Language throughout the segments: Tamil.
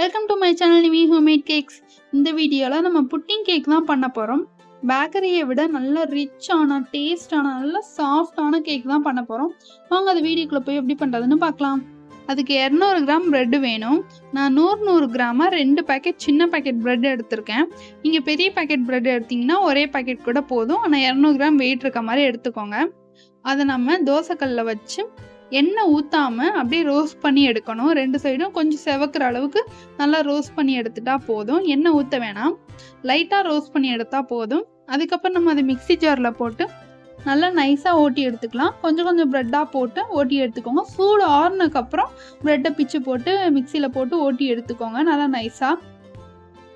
Welcome to my channel Nivi homemade cakes. இந்த வீடியோவில் நம்ம புட்டிங் கேக் தான் பண்ண போகிறோம். பேக்கரியை விட நல்ல ரிச்சான டேஸ்டான நல்ல சாஃப்டான கேக் தான் பண்ண போகிறோம். வாங்க அது வீடியோக்குள்ளே போய் எப்படி பண்ணுறதுன்னு பார்க்கலாம். அதுக்கு 200 கிராம் ப்ரெட்டு வேணும். நான் 100 கிராமாக 2 பேக்கெட் சின்ன பேக்கெட் ப்ரெட் எடுத்திருக்கேன். நீங்கள் பெரிய பேக்கெட் ப்ரெட் எடுத்திங்கன்னா ஒரே பேக்கெட் கூட போதும். ஆனால் 200 கிராம் வெயிட் இருக்க மாதிரி எடுத்துக்கோங்க. அதை நம்ம தோசைக்கல்லில் வச்சு எண்ணெய் ஊற்றாமல் அப்படியே ரோஸ்ட் பண்ணி எடுக்கணும். 2 சைடும் கொஞ்சம் செவக்கிற அளவுக்கு நல்லா ரோஸ்ட் பண்ணி எடுத்துட்டா போதும். எண்ணெய் ஊற்ற வேணாம், லைட்டாக ரோஸ்ட் பண்ணி எடுத்தால் போதும். அதுக்கப்புறம் நம்ம அதை மிக்ஸி ஜாரில் போட்டு நல்லா நைஸாக ஓட்டி எடுத்துக்கலாம். கொஞ்சம் கொஞ்சம் ப்ரெட்டாக போட்டு ஓட்டி எடுத்துக்கோங்க. சூடு ஆறுனதுக்கப்புறம் ப்ரெட்டை பிச்சு போட்டு மிக்சியில் போட்டு ஓட்டி எடுத்துக்கோங்க நல்லா நைஸாக.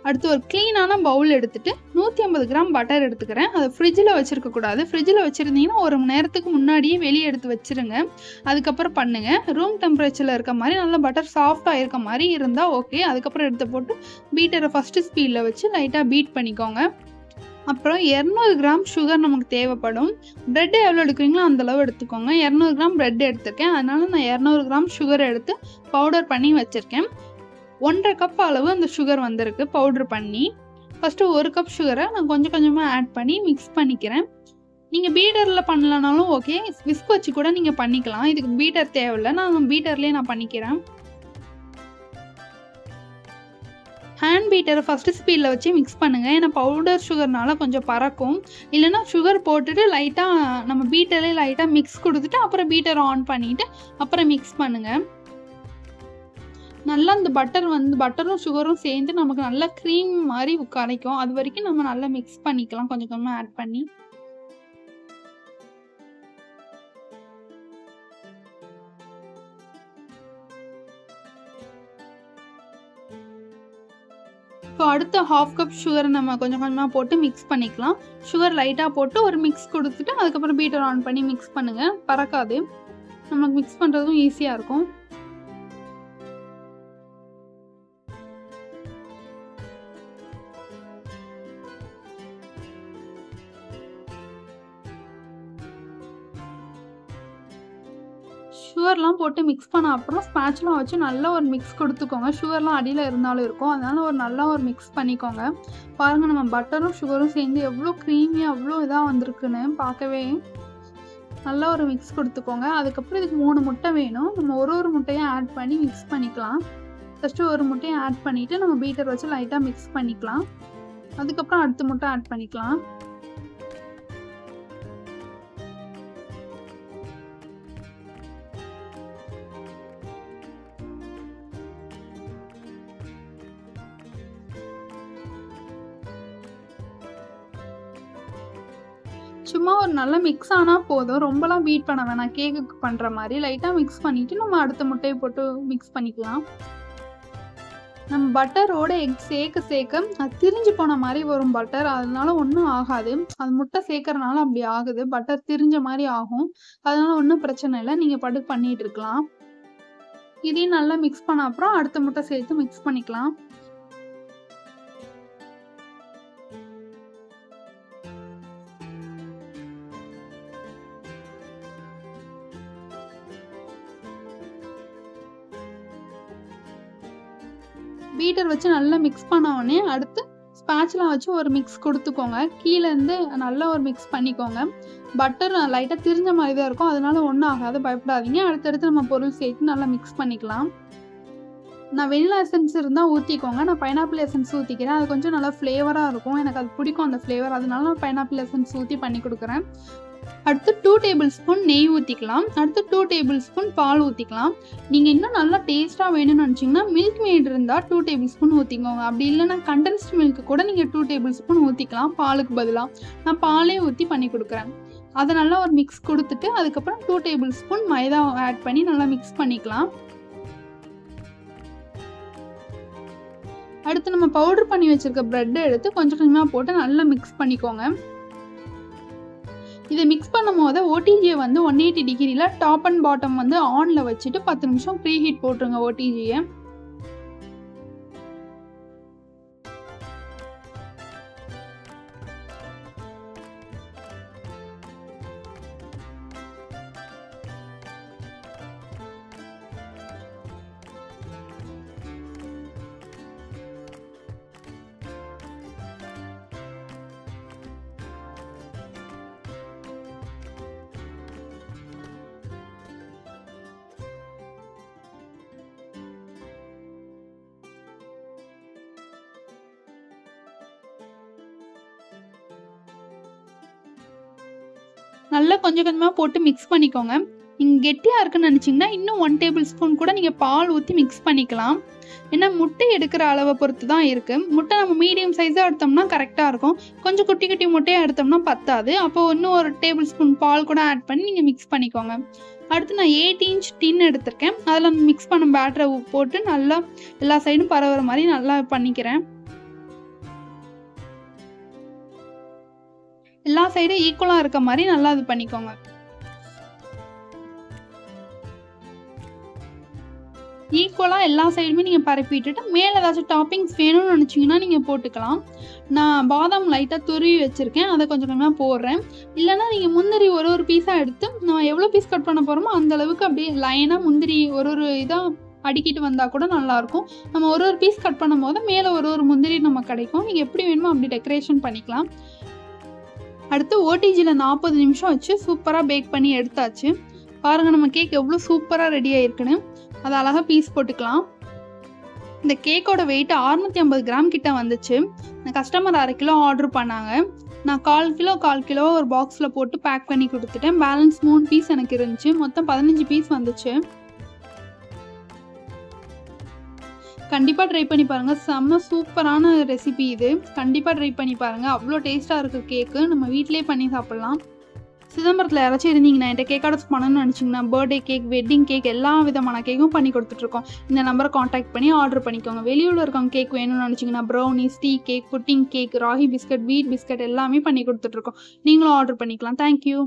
அடுத்து ஒரு க்ளீனான பவுல் எடுத்துகிட்டு 150 கிராம் பட்டர் எடுத்துக்கிறேன். அதை ஃப்ரிட்ஜில் வச்சுருக்கக்கூடாது. ஃப்ரிட்ஜில் வச்சுருந்தீங்கன்னா 1 மணி நேரத்துக்கு முன்னாடியே வெளியே எடுத்து வச்சுருங்க. அதுக்கப்புறம் பண்ணுங்கள். ரூம் டெம்பரேச்சரில் இருக்க மாதிரி நல்லா பட்டர் சாஃப்டாக இருக்க மாதிரி இருந்தால் ஓகே. அதுக்கப்புறம் எடுத்து போட்டு பீட்டரை ஃபஸ்ட்டு ஸ்பீடில் வச்சு லைட்டாக பீட் பண்ணிக்கோங்க. அப்புறம் 200 கிராம் சுகர் நமக்கு தேவைப்படும். ப்ரெட்டு எவ்வளோ எடுக்கிறீங்களோ அந்தளவு எடுத்துக்கோங்க. 200 கிராம் ப்ரெட் எடுத்திருக்கேன், அதனால் நான் 200 கிராம் சுகர் எடுத்து பவுடர் பண்ணி வச்சுருக்கேன். 1.5 கப் அளவு அந்த சுகர் வந்திருக்கு பவுட்ரு பண்ணி. ஃபஸ்ட்டு 1 கப் சுகரை நான் கொஞ்சம் கொஞ்சமாக ஆட் பண்ணி மிக்ஸ் பண்ணிக்கிறேன். நீங்கள் பீட்டரில் பண்ணலனாலும் ஓகே, விஸ்க் வச்சு கூட நீங்கள் பண்ணிக்கலாம். இதுக்கு பீட்டர் தேவையில்லை, நான் பீட்டர்லேயே நான் பண்ணிக்கிறேன். ஹேண்ட் பீட்டரை ஃபஸ்ட்டு ஸ்பீடில் வச்சு மிக்ஸ் பண்ணுங்கள். ஏன்னா பவுடர் சுகர்னால கொஞ்சம் பறக்கும். இல்லைனா சுகர் போட்டுட்டு லைட்டாக நம்ம பீட்டர்லேயே லைட்டாக மிக்ஸ் கொடுத்துட்டு அப்புறம் பீட்டரை ஆன் பண்ணிவிட்டு அப்புறம் மிக்ஸ் பண்ணுங்கள். நல்லா இந்த பட்டரும் சுகரும் சேர்ந்து நமக்கு நல்லா க்ரீம் மாதிரி கரைக்கும். அது வரைக்கும் நம்ம நல்லா மிக்ஸ் பண்ணிக்கலாம் கொஞ்சம் கொஞ்சமாக ஆட் பண்ணி. இப்போ அடுத்த 1/2 கப் சுகரை நம்ம கொஞ்சம் கொஞ்சமாக போட்டு மிக்ஸ் பண்ணிக்கலாம். சுகர் லைட்டாக போட்டு ஒரு மிக்ஸ் கொடுத்துட்டு அதுக்கப்புறம் பீட்டர் ஆன் பண்ணி மிக்ஸ் பண்ணுங்கள். பறக்காது, நமக்கு மிக்ஸ் பண்ணுறதும் ஈஸியாக இருக்கும். சுகர்லாம் போட்டு மிக்ஸ் பண்ண அப்புறம் ஸ்பேட்சுலா வச்சு நல்லா ஒரு மிக்ஸ் கொடுத்துக்கோங்க. சுகர்லாம் அடியில் இருந்தாலும் இருக்கும், அதனால் நல்லா ஒரு மிக்ஸ் பண்ணிக்கோங்க. பாருங்கள், நம்ம பட்டரும் சுகரும் சேர்ந்து எவ்வளோ க்ரீமியாக அவ்வளோ இதாக வந்திருக்குன்னு பார்க்கவே. நல்லா ஒரு மிக்ஸ் கொடுத்துக்கோங்க. அதுக்கப்புறம் இதுக்கு 3 முட்டை வேணும். நம்ம ஒரு முட்டையும் ஆட் பண்ணி மிக்ஸ் பண்ணிக்கலாம். ஃபஸ்ட்டு ஒரு முட்டையை ஆட் பண்ணிவிட்டு நம்ம பீட்டர் வச்சு லைட்டாக மிக்ஸ் பண்ணிக்கலாம். அதுக்கப்புறம் அடுத்த முட்டை ஆட் பண்ணிக்கலாம். சும்மா ஒரு நல்லா மிக்ஸ் ஆனால் போதும், ரொம்பலாம் பீட் பண்ண வேணாம். கேக்குக்கு பண்ணுற மாதிரி லைட்டாக மிக்ஸ் பண்ணிவிட்டு நம்ம அடுத்த முட்டையை போட்டு மிக்ஸ் பண்ணிக்கலாம். நம்ம பட்டரோட எக் சேர்க்க அது திரிஞ்சு போன மாதிரி வரும் பட்டர். அதனால ஒன்றும் ஆகாது. அது முட்டை சேர்க்கறனால அப்படி ஆகுது, பட்டர் திரிஞ்ச மாதிரி ஆகும். அதனால ஒன்றும் பிரச்சனை இல்லை, நீங்கள் பாட்டுக்கு பண்ணிகிட்டு இருக்கலாம். இதையும் நல்லா மிக்ஸ் பண்ண அப்புறம் அடுத்த முட்டை சேர்த்து மிக்ஸ் பண்ணிக்கலாம். பீட்டர் வச்சு நல்லா மிக்ஸ் பண்ண உடனே அடுத்து ஸ்பேட்சுலா வச்சு ஒரு மிக்ஸ் கொடுத்துக்கோங்க. கீழேருந்து நல்லா ஒரு மிக்ஸ் பண்ணிக்கோங்க. பட்டர் லைட்டாக திரிஞ்ச மாதிரி தான் இருக்கும், அதனால ஒன்றும் ஆகாது, பயப்படாதீங்க. அடுத்தடுத்து நம்ம பொருள் சேர்த்து நல்லா மிக்ஸ் பண்ணிக்கலாம். நான் வெனிலா எசன்ஸ் இருந்தால் ஊற்றிக்கோங்க. நான் பைனாப்பிள் எசன்ஸ் ஊற்றிக்கிறேன். அது கொஞ்சம் நல்லா ஃப்ளேவராக இருக்கும், எனக்கு அது பிடிக்கும் அந்த ஃப்ளேவர். அதனால நான் பைனாப்பிள் எசன்ஸ் ஊற்றி பண்ணி கொடுக்குறேன். அடுத்து 2 டேபிள் ஸ்பூன் நெய் ஊற்றிக்கலாம். அடுத்து 2 டேபிள் ஸ்பூன் பால் ஊற்றிக்கலாம். நீங்கள் இன்னும் நல்லா டேஸ்ட்டாக வேணும்னு நினச்சிங்கன்னா மில்க் மேட் இருந்தால் 2 டேபிள் ஸ்பூன் ஊற்றிக்கோங்க. அப்படி இல்லைனா கண்டென்ஸ்ட் மில்க் கூட நீங்கள் 2 டேபிள் ஸ்பூன் ஊற்றிக்கலாம் பாலுக்கு பதிலாக. நான் பாலே ஊற்றி பண்ணி கொடுக்குறேன். அதை நல்லா ஒரு மிக்ஸ் கொடுத்துட்டு அதுக்கப்புறம் 2 டேபிள் ஸ்பூன் மைதா ஆட் பண்ணி நல்லா மிக்ஸ் பண்ணிக்கலாம். அடுத்து நம்ம பவுடர் பண்ணி வச்சுருக்க ப்ரெட்டை எடுத்து கொஞ்சம் கொஞ்சமாக போட்டு நல்லா மிக்ஸ் பண்ணிக்கோங்க. இதை மிக்ஸ் பண்ணும் போது ஓடிஜியை 180 டிகிரியில் டாப் அண்ட் பாட்டம் ஆனில் வச்சுட்டு 10 நிமிஷம் ப்ரீ ஹீட் போட்டுருங்க ஓடிஜியை. நல்லா கொஞ்சம் கொஞ்சமாக போட்டு மிக்ஸ் பண்ணிக்கோங்க. நீங்கள் கெட்டியாக இருக்குன்னு நினச்சிங்கன்னா இன்னும் 1 டேபிள் ஸ்பூன் கூட நீங்கள் பால் ஊற்றி மிக்ஸ் பண்ணிக்கலாம். ஏன்னா முட்டை எடுக்கிற அளவை பொறுத்து தான் இருக்குது. முட்டை நம்ம மீடியம் சைஸாக எடுத்தோம்னா கரெக்டாக இருக்கும். கொஞ்சம் குட்டி குட்டி முட்டையாக எடுத்தோம்னா பத்தாது. அப்போ இன்னும் 1 டேபிள் ஸ்பூன் பால் கூட ஆட் பண்ணி நீங்கள் மிக்ஸ் பண்ணிக்கோங்க. அடுத்து நான் 8 இன்ச் டின் எடுத்திருக்கேன். அதில் மிக்ஸ் பண்ண பேட்டரை போட்டு நல்லா எல்லா சைடும் பரவுற மாதிரி நல்லா பண்ணிக்கிறேன். எல்லா சைடும் ஈக்குவலாக இருக்க மாதிரி நல்லா இது பண்ணிக்கோங்க. ஈக்குவலாக எல்லா சைடுமே நீங்கள் பரப்பி விட்டுட்டு மேலே ஏதாச்சும் டாப்பிங்ஸ் வேணும்னு நினச்சிங்கன்னா நீங்கள் போட்டுக்கலாம். நான் பாதாம் லைட்டாக துருவி வச்சுருக்கேன், அதை கொஞ்சம் கொஞ்சமாக போடுறேன். இல்லைனா நீங்கள் முந்திரி ஒரு பீஸாக எடுத்து நம்ம எவ்வளோ பீஸ் கட் பண்ண போகிறோமோ அந்தளவுக்கு அப்படியே லைனாக முந்திரி ஒரு இதாக அடிக்கிட்டு வந்தால் கூட நல்லாயிருக்கும். நம்ம ஒரு பீஸ் கட் பண்ணும் போது மேலே ஒரு முந்திரி நமக்கு கிடைக்கும். நீங்கள் எப்படி வேணுமோ அப்படி டெக்கரேஷன் பண்ணிக்கலாம். அடுத்து ஓடிஜியில் 40 நிமிஷம் வச்சு சூப்பராக பேக் பண்ணி எடுத்தாச்சு. பாருங்கள் நம்ம கேக் எவ்வளோ சூப்பராக ரெடி ஆகிருக்குன்னு. அதை அழகாக பீஸ் போட்டுக்கலாம். இந்த கேக்கோட வெயிட் 650 கிராம் கிட்ட வந்துச்சு. இந்த கஸ்டமர் 1/2 கிலோ ஆர்டர் பண்ணாங்க. நான் 1/4 கிலோ ஒரு பாக்ஸில் போட்டு பேக் பண்ணி கொடுத்துட்டேன். பேலன்ஸ் 3 பீஸ் எனக்கு இருந்துச்சு. மொத்தம் 15 பீஸ் வந்துச்சு. கண்டிப்பாக ட்ரை பண்ணி பாருங்கள். செம்ம சூப்பரான ரெசிபி இது. கண்டிப்பாக ட்ரை பண்ணி பாருங்கள். அவ்வளோ டேஸ்ட்டாக இருக்குது கேக்கு. நம்ம வீட்டிலே பண்ணி சாப்பிட்லாம். சிதம்பரத்தில் யாராச்சும் இருந்தீங்கன்னா என்கிட்ட கேக் ஆர்டர்ஸ் பண்ணணும்னு நினச்சிங்கன்னா பர்த்டே கேக், வெட்டிங் கேக் எல்லா விதமான கேக்கும் பண்ணி கொடுத்துட்ருக்கோம். இந்த நம்பரை காண்டாக்ட் பண்ணி ஆர்டர் பண்ணிக்கோங்க. வெளியூரில் இருக்கவங்க கேக் வேணும்னு நினச்சிங்கன்னா brownies, tea cake, pudding cake, ragi biscuit, வீட் பிஸ்கட் எல்லாமே பண்ணி கொடுத்துட்ருக்கோம். நீங்களும் ஆர்டர் பண்ணிக்கலாம். தேங்க்யூ.